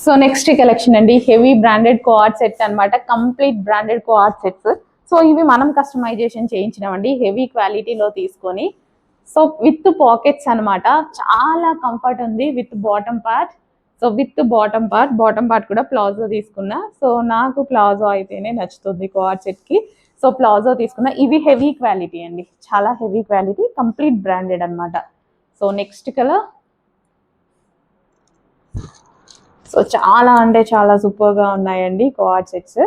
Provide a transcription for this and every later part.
So next collection అండి, heavy branded co-ord sets అన్నమాట. Complete branded co-ord sets. So ఇవి మనం కస్టమైజేషన్ చేయించినామండి, హెవీ క్వాలిటీలో తీసుకొని. సో విత్ పాకెట్స్ అన్నమాట. చాలా కంఫర్ట్ ఉంది with bottom part. So with bottom part కూడా ప్లాజో తీసుకున్నా. సో నాకు ప్లాజో అయితేనే నచ్చుతుంది కోఆర్డ్ సెట్ కి. సో ప్లాజో తీసుకున్నా. ఇవి హెవీ క్వాలిటీ అండి, చాలా హెవీ క్వాలిటీ, కంప్లీట్ బ్రాండెడ్ అన్నమాట. So next colour. సో చాలా అంటే చాలా సూపర్గా ఉన్నాయండి coord sets.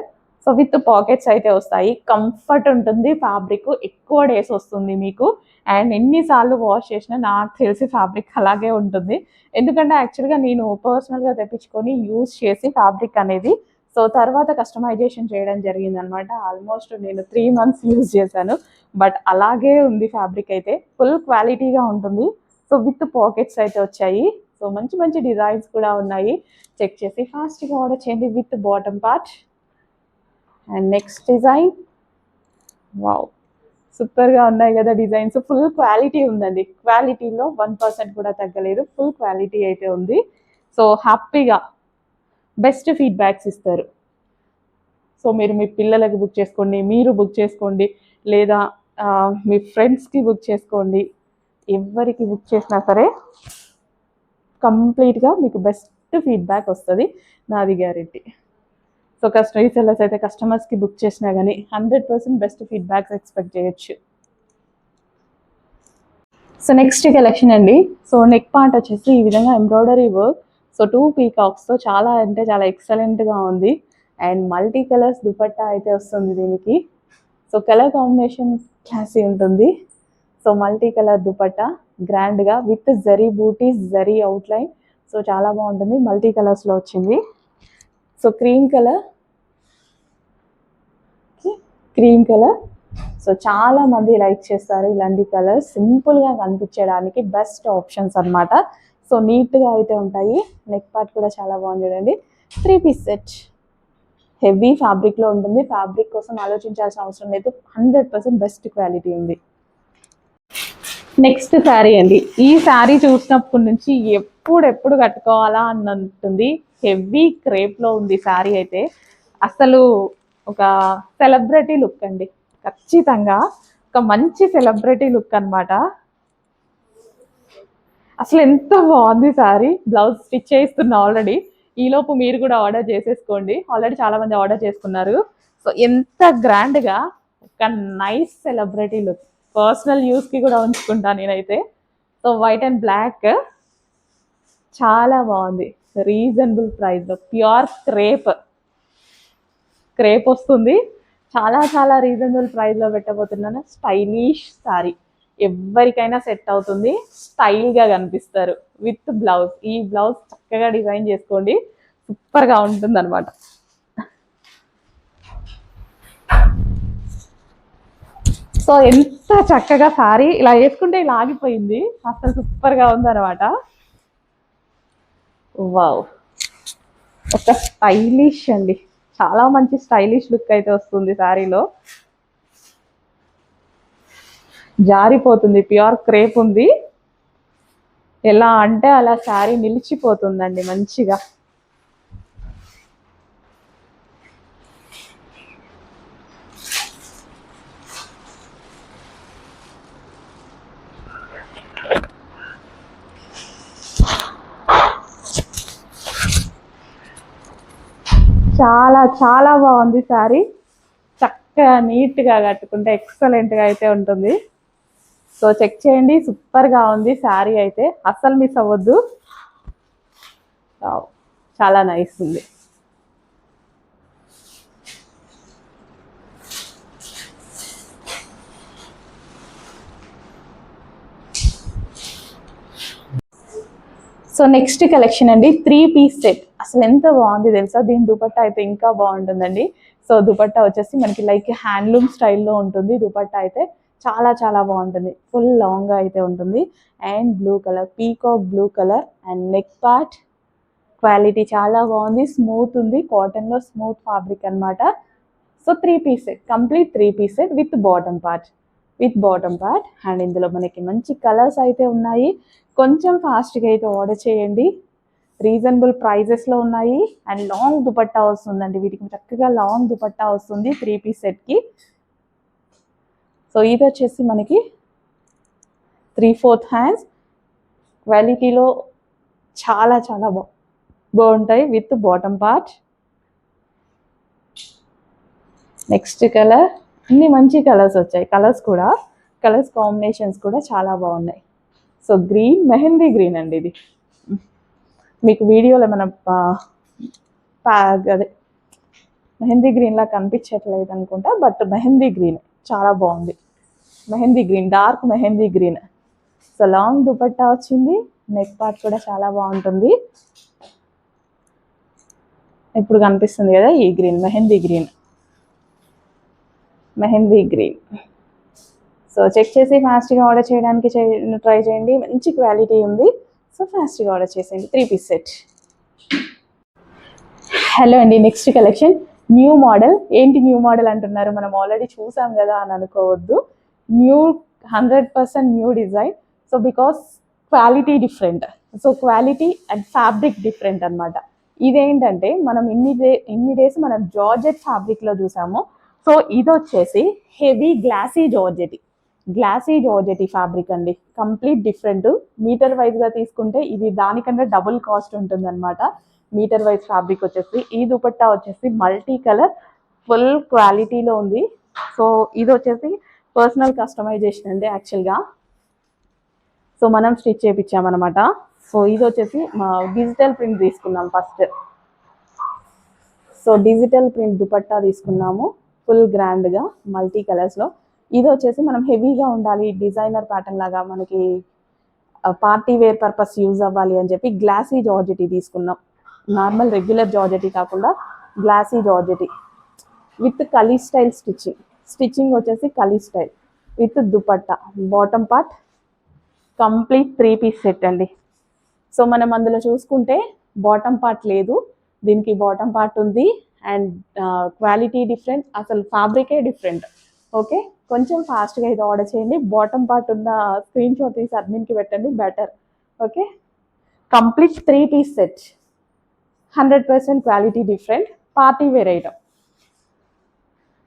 So with pockets అయితే వస్తాయి. కంఫర్ట్ ఉంటుంది, ఫ్యాబ్రిక్ ఎక్కువ డేస్ వస్తుంది మీకు. అండ్ ఎన్నిసార్లు వాష్ చేసినా నాకు తెలిసి ఫ్యాబ్రిక్ అలాగే ఉంటుంది. ఎందుకంటే యాక్చువల్గా నేను పర్సనల్గా తెప్పించుకొని యూజ్ చేసి ఫ్యాబ్రిక్ అనేది, సో తర్వాత కస్టమైజేషన్ చేయడం జరిగింది అనమాట. ఆల్మోస్ట్ నేను 3 months యూజ్ చేశాను. బట్ అలాగే ఉంది ఫ్యాబ్రిక్ అయితే, ఫుల్ క్వాలిటీగా ఉంటుంది. సో విత్ పాకెట్స్ అయితే వచ్చాయి. సో మంచి మంచి డిజైన్స్ కూడా ఉన్నాయి. చెక్ చేసి ఫాస్ట్గా ఆర్డర్ చేయండి with bottom part. And next design. Wow, సూపర్గా ఉన్నాయి కదా డిజైన్స్. ఫుల్ క్వాలిటీ ఉందండి, క్వాలిటీలో 1% కూడా తగ్గలేదు. ఫుల్ క్వాలిటీ అయితే ఉంది. సో హ్యాపీగా బెస్ట్ ఫీడ్బ్యాక్స్ ఇస్తారు. సో మీరు మీ పిల్లలకి బుక్ చేసుకోండి, మీరు బుక్ చేసుకోండి, లేదా మీ ఫ్రెండ్స్కి బుక్ చేసుకోండి. ఎవరికి బుక్ చేసినా సరే కంప్లీట్గా మీకు బెస్ట్ ఫీడ్బ్యాక్ వస్తుంది, నాది గ్యారెంటీ. సో రీసెల్లర్స్ అయితే కస్టమర్స్కి బుక్ చేసినా కానీ 100% బెస్ట్ ఫీడ్బ్యాక్స్ ఎక్స్పెక్ట్ చేయొచ్చు. సో నెక్స్ట్ కలెక్షన్ అండి. సో నెక్ పార్ట్ వచ్చేసి ఈ విధంగా ఎంబ్రాయిడరీ వర్క్. సో 2 పీకాక్స్తో చాలా అంటే చాలా ఎక్సలెంట్గా ఉంది. అండ్ మల్టీ కలర్స్ దుపట్టా అయితే వస్తుంది దీనికి. సో కలర్ కాంబినేషన్ క్లాసీ ఉంటుంది. సో మల్టీ కలర్ దుపట్టా గ్రాండ్గా విత్ జరీ బూటీస్, జరీ అవుట్లైన్. సో చాలా బాగుంటుంది, మల్టీ కలర్స్లో వచ్చింది. So cream colour. సో చాలా మంది లైక్ చేస్తారు ఇలాంటి కలర్స్, సింపుల్గా కనిపించడానికి బెస్ట్ ఆప్షన్స్ అన్నమాట. సో నీట్గా అయితే ఉంటాయి. నెక్ పార్ట్ కూడా చాలా బాగుంది చూడండి. 3 piece సెట్, హెవీ ఫ్యాబ్రిక్లో ఉంటుంది. ఫ్యాబ్రిక్ కోసం ఆలోచించాల్సిన అవసరం లేదు, 100% బెస్ట్ క్వాలిటీ ఉంది. నెక్స్ట్ శారీ అండి. ఈ శారీ చూసినప్పటి నుంచి ఎప్పుడు కట్టుకోవాలా అన్నట్టుంది. హెవీ క్రేప్లో ఉంది శారీ అయితే. అసలు ఒక సెలబ్రిటీ లుక్ అండి, ఖచ్చితంగా ఒక మంచి సెలబ్రిటీ లుక్ అన్నమాట. అసలు ఎంత బాగుంది శారీ. బ్లౌజ్ స్టిచ్ చేయిస్తున్నా ఆల్రెడీ. ఈలోపు మీరు కూడా ఆర్డర్ చేసేసుకోండి, ఆల్రెడీ చాలా మంది ఆర్డర్ చేసుకున్నారు. సో ఎంత గ్రాండ్గా ఒక నైస్ సెలబ్రిటీ లుక్, పర్సనల్ యూస్కి కూడా ఉంచుకుంటా నేనైతే. సో వైట్ అండ్ బ్లాక్ చాలా బాగుంది. రీజనబుల్ ప్రైస్లో ప్యూర్ క్రేప్ వస్తుంది. చాలా చాలా రీజనబుల్ ప్రైస్లో పెట్టబోతున్నాను. స్టైలిష్ శారీ, ఎవరికైనా సెట్ అవుతుంది, స్టైల్గా కనిపిస్తారు. విత్ బ్లౌజ్, ఈ బ్లౌజ్ చక్కగా డిజైన్ చేసుకోండి, సూపర్గా ఉంటుంది అనమాట. సో ఎంత చక్కగా శారీ ఇలా వేసుకుంటే ఇలా ఆగిపోయింది, అసలు సూపర్గా ఉందన్నమాట. వావ్, ఒక స్టైలిష్ అండి, చాలా మంచి స్టైలిష్ లుక్ అయితే వస్తుంది శారీలో. జారిపోతుంది, ప్యూర్ క్రేప్ ఉంది. ఎలా అంటే అలా శారీ నిలిచిపోతుందండి మంచిగా. చాలా చాలా బాగుంది శారీ. చక్కగా నీట్గా కట్టుకుంటే ఎక్సలెంట్గా అయితే ఉంటుంది. సో చెక్ చేయండి, సూపర్గా ఉంది శారీ అయితే, అస్సలు మిస్ అవ్వద్దు. చాలా నైస్ ఉంది. సో నెక్స్ట్ కలెక్షన్ అండి, 3 piece సెట్. అసలు ఎంత బాగుంది తెలుసా. దీని దుపట్టా అయితే ఇంకా బాగుంటుందండి. సో దుపట్టా వచ్చేసి మనకి లైక్ హ్యాండ్లూమ్ స్టైల్లో ఉంటుంది. దుపట్టా అయితే చాలా చాలా బాగుంటుంది, ఫుల్ లాంగ్గా అయితే ఉంటుంది. And blue colour, peacock blue colour. And neck part quality చాలా బాగుంది, స్మూత్ ఉంది, కాటన్లో స్మూత్ ఫ్యాబ్రిక్ అనమాట. So 3 piece set, complete 3 piece set with bottom part. And ఇందులో మనకి మంచి కలర్స్ అయితే ఉన్నాయి. కొంచెం ఫాస్ట్గా అయితే ఆర్డర్ చేయండి, రీజనబుల్ ప్రైజెస్లో ఉన్నాయి. అండ్ లాంగ్ దుపట్టా వస్తుందండి, వీటికి చక్కగా లాంగ్ దుపట్టా వస్తుంది 3 పీస్ సెట్కి. సో ఇది వచ్చేసి మనకి 3/4 హ్యాండ్స్ క్వాలిటీలో చాలా చాలా బాగుంటాయి with bottom part. Next colour, అన్ని మంచి కలర్స్ వచ్చాయి. కలర్స్ కాంబినేషన్స్ కూడా చాలా బాగున్నాయి. సో గ్రీన్, మెహందీ గ్రీన్ అండి ఇది. మీకు వీడియోలో మన అదే మెహందీ గ్రీన్లా కనిపించట్లేదు అనుకుంటా, బట్ మెహందీ గ్రీన్ చాలా బాగుంది. Mehndi green, dark mehndi green. So long dupatta వచ్చింది, నెక్ పార్ట్ కూడా చాలా బాగుంటుంది. ఇప్పుడు కనిపిస్తుంది కదా ఈ green, mehndi green. So check చేసి ఫాస్ట్గా ఆర్డర్ చేయడానికి ట్రై చేయండి, మంచి క్వాలిటీ ఉంది. సో ఫాస్ట్గా ఆర్డర్ చేసేయండి. 3 పీస్ సెట్. హలో అండి, నెక్స్ట్ కలెక్షన్ న్యూ మోడల్. ఏంటి న్యూ మోడల్ అంటున్నారు, మనం ఆల్రెడీ చూసాం కదా అని అనుకోవద్దు. New 100% new design. So because quality different, so quality and fabric different అనమాట. ఇదేంటంటే మనం ఇన్ని డేస్ మనం జార్జెట్ ఫ్యాబ్రిక్లో చూసాము. సో ఇది వచ్చేసి హెవీ గ్లాసీ జార్జెటీ ఫ్యాబ్రిక్ అండి, కంప్లీట్ డిఫరెంట్. మీటర్ వైజ్గా తీసుకుంటే ఇది దానికన్నా డబుల్ కాస్ట్ ఉంటుంది అనమాట. మీటర్ వైజ్ ఫ్యాబ్రిక్ వచ్చేసి. ఈ దుపట్టా వచ్చేసి మల్టీ కలర్ ఫుల్ క్వాలిటీలో ఉంది. సో ఇది వచ్చేసి పర్సనల్ కస్టమైజేషన్ అండి యాక్చువల్గా. సో మనం స్టిచ్ చేయించామన్నమాట. సో ఇది వచ్చేసి డిజిటల్ ప్రింట్ తీసుకున్నాం first. So digital print dupatta తీసుకున్నాము ఫుల్ గ్రాండ్గా మల్టీ కలర్స్లో. ఇది వచ్చేసి మనం హెవీగా ఉండాలి, డిజైనర్ ప్యాటర్న్ లాగా మనకి పార్టీ వేర్ పర్పస్ యూజ్ అవ్వాలి అని చెప్పి గ్లాసీ జార్జెటీ తీసుకున్నాం. నార్మల్ రెగ్యులర్ జార్జెటీ కాకుండా glossy georgette with kali style stitching వచ్చేసి kali style with dupatta. Bottom part complete 3 piece set అండి. సో మనం అందులో చూసుకుంటే బాటమ్ పార్ట్ లేదు, దీనికి బాటమ్ పార్ట్ ఉంది. అండ్ క్వాలిటీ డిఫరెంట్, అసలు ఫ్యాబ్రికే డిఫరెంట్. ఓకే, కొంచెం ఫాస్ట్గా ఇది ఆర్డర్ చేయండి. బాటమ్ పార్ట్ ఉన్న స్క్రీన్ షాట్ తీసి అడ్మిన్కి పెట్టండి better. Okay, complete 3 piece set, 100% quality different, party wear item.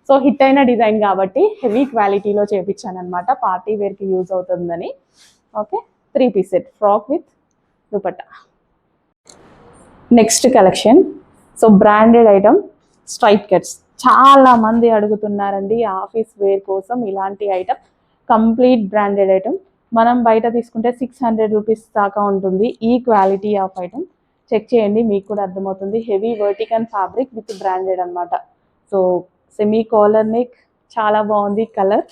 So hit అయిన డిజైన్ కాబట్టి హెవీ క్వాలిటీలో చేయించాను అనమాట, పార్టీ వేర్కి యూజ్ అవుతుందని. Okay, 3 piece set, frock with dupatta. Next collection, so branded item straight cuts. చాలా మంది అడుగుతున్నారండి ఆఫీస్ వేర్ కోసం ఇలాంటి ఐటమ్. Complete branded item. మనం బయట తీసుకుంటే 600 రూపీస్ దాకా ఉంటుంది ఈ క్వాలిటీ ఆఫ్ ఐటమ్. చెక్ చేయండి, మీకు కూడా అర్థమవుతుంది. Heavy vertical fabric with branded అనమాట. సో సెమీ కాలర్ నెక్, చాలా బాగుంది కలర్.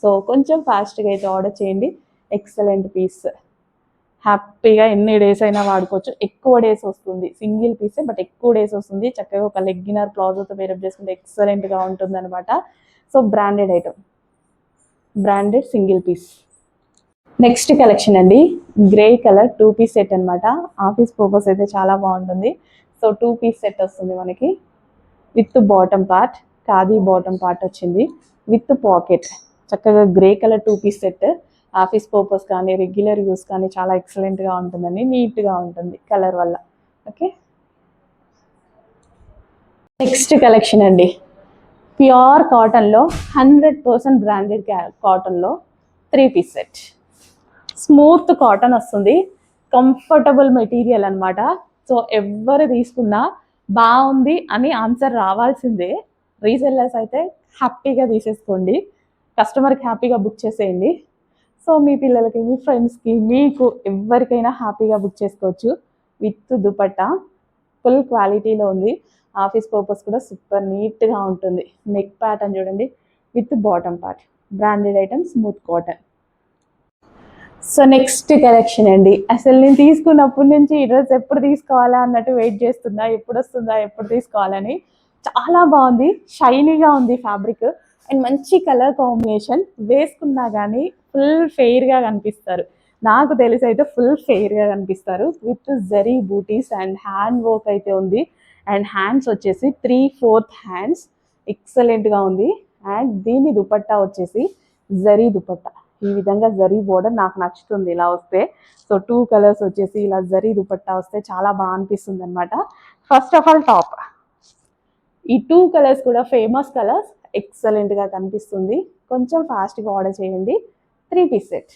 సో కొంచెం ఫాస్ట్గా అయితే ఆర్డర్ చేయండి. ఎక్సలెంట్ పీస్, హ్యాపీగా ఎన్ని డేస్ అయినా వాడుకోవచ్చు. ఎక్కువ డేస్ వస్తుంది, సింగిల్ పీసే బట్ ఎక్కువ డేస్ వస్తుంది. చక్కగా ఒక లెగ్గినర్ ప్లాజోతో వేరప్ చేసుకుంటే ఎక్సలెంట్గా ఉంటుంది అనమాట. So branded item, branded single piece. Next collection అండి, గ్రే కలర్ 2 పీస్ సెట్ అనమాట. ఆఫీస్ పర్పస్ అయితే చాలా బాగుంటుంది. సో 2 పీస్ సెట్ వస్తుంది మనకి with bottom part, khadi bottom part వచ్చింది విత్ పాకెట్. చక్కగా grey colour 2 piece set office purpose కానీ రెగ్యులర్ యూస్ కానీ చాలా ఎక్సలెంట్గా ఉంటుందండి, నీట్గా ఉంటుంది కలర్ వల్ల. ఓకే, నెక్స్ట్ కలెక్షన్ అండి, ప్యూర్ కాటన్లో 100% బ్రాండెడ్ కాటన్లో 3 పీస్ సెట్. స్మూత్ కాటన్ వస్తుంది, కంఫర్టబుల్ మెటీరియల్ అనమాట. సో ఎవరు తీసుకున్నా బాగుంది అని ఆన్సర్ రావాల్సిందే. రీసెల్లర్స్ అయితే హ్యాపీగా తీసేసుకోండి, కస్టమర్కి హ్యాపీగా బుక్ చేసేయండి. సో మీ పిల్లలకి, మీ ఫ్రెండ్స్కి, మీకు ఎవరికైనా హ్యాపీగా బుక్ చేసుకోవచ్చు. విత్ దుపట్టా ఫుల్ క్వాలిటీలో ఉంది. ఆఫీస్ పర్పస్ కూడా సూపర్ నీట్గా ఉంటుంది. నెక్ ప్యాటర్న్ చూడండి with bottom part, branded item, smooth cotton. So next collection అండి, అసలు నేను తీసుకున్నప్పటి నుంచి ఈ డ్రెస్ ఎప్పుడు తీసుకోవాలా అన్నట్టు వెయిట్ చేస్తున్నా, ఎప్పుడు వస్తుందా ఎప్పుడు తీసుకోవాలని. చాలా బాగుంది, షైనీగా ఉంది ఫ్యాబ్రిక్ అండ్ మంచి కలర్ కాంబినేషన్. వేసుకున్నా కానీ ఫుల్ ఫెయిర్గా కనిపిస్తారు. నాకు తెలిసి అయితే ఫుల్ ఫెయిర్గా కనిపిస్తారు. విత్ జరీ బూటీస్ అండ్ హ్యాండ్ వర్క్ అయితే ఉంది. అండ్ హ్యాండ్స్ వచ్చేసి 3/4 హ్యాండ్స్, ఎక్సలెంట్గా ఉంది. అండ్ దీని దుపట్టా వచ్చేసి జరీ దుపట్టా, ఈ విధంగా జరీ బోర్డర్ నాకు నచ్చుతుంది ఇలా వస్తే. సో 2 కలర్స్ వచ్చేసి ఇలా జరీ దుపట్టా వస్తే చాలా బాగా అనిపిస్తుంది అనమాట. ఫస్ట్ ఆఫ్ ఆల్ టాప్, ఈ 2 కలర్స్ కూడా ఫేమస్ కలర్స్, ఎక్సలెంట్గా కనిపిస్తుంది. కొంచెం ఫాస్ట్గా ఆర్డర్ చేయండి. 3 piece set.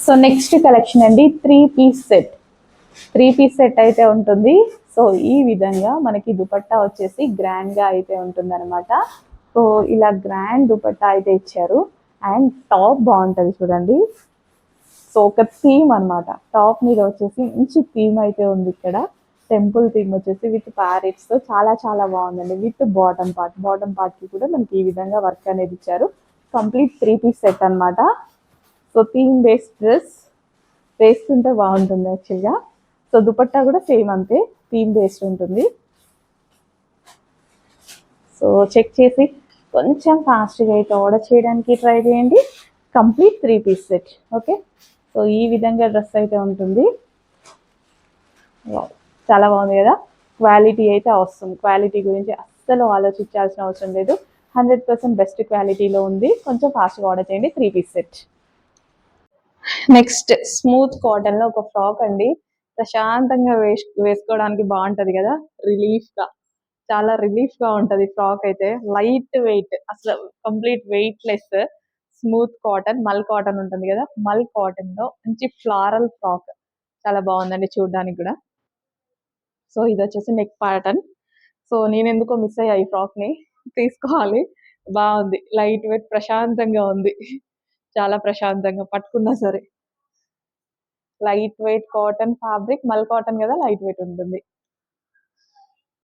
So next collection అండి 3 పీస్ సెట్. 3 పీస్ సెట్ అయితే ఉంటుంది. సో ఈ విధంగా మనకి దుపట్టా వచ్చేసి గ్రాండ్గా అయితే ఉంటుంది అనమాట. సో ఇలా గ్రాండ్ దుపట్టా అయితే ఇచ్చారు. అండ్ టాప్ బాగుంటుంది చూడండి. సో ఒక థీమ్ అనమాట. టాప్ మీద వచ్చేసి మంచి థీమ్ అయితే ఉంది ఇక్కడ. టెంపుల్ థీమ్ వచ్చేసి విత్ ప్యారెట్స్ తో చాలా చాలా బాగుందండి. విత్ బాటమ్ పార్ట్ కి కూడా మనకి ఈ విధంగా వర్క్ అనేది ఇచ్చారు. కంప్లీట్ 3 పీస్ సెట్ అనమాట. సో థీమ్ బేస్డ్ డ్రెస్ వేసుకుంటే బాగుంటుంది యాక్చువల్గా. సో దుపట్టా కూడా సేమ్ అంతే, థీమ్ బేస్డ్ ఉంటుంది. సో చెక్ చేసి కొంచెం ఫాస్ట్గా అయితే ఆర్డర్ చేయడానికి ట్రై చేయండి. Complete 3 piece set. Okay, so ఈ విధంగా డ్రెస్ అయితే ఉంటుంది. చాలా బాగుంది కదా. క్వాలిటీ అయితే వస్తుంది. క్వాలిటీ గురించి అస్సలు ఆలోచించాల్సిన అవసరం లేదు. 100% బెస్ట్ క్వాలిటీలో ఉంది. కొంచెం ఫాస్ట్గా ఆర్డర్ చేయండి. 3 piece set. Next smooth cotton లో ఒక ఫ్రాక్ అండి. ప్రశాంతంగా వేసుకోవడానికి బాగుంటది కదా, రిలీఫ్ గా, చాలా రిలీఫ్ గా ఉంటది ఫ్రాక్ అయితే. లైట్ వెయిట్, అసలు complete weight less smooth cotton, మల్ కాటన్ ఉంటుంది కదా, మల్ కాటన్ లో మంచి ఫ్లారల్ ఫ్రాక్. చాలా బాగుందండి చూడడానికి కూడా. సో ఇది వచ్చేసి నెక్ ప్యాటర్న్. సో నేను ఎందుకో మిస్ అయ్యా ఈ ఫ్రాక్ ని, తీసుకోవాలి. బాగుంది, లైట్ వెయిట్, ప్రశాంతంగా ఉంది. చాలా ప్రశాంతంగా పట్టుకున్నా సరే. లైట్ వెయిట్ కాటన్ ఫ్యాబ్రిక్, మల్ కాటన్ కదా, లైట్ వెయిట్ ఉంటుంది.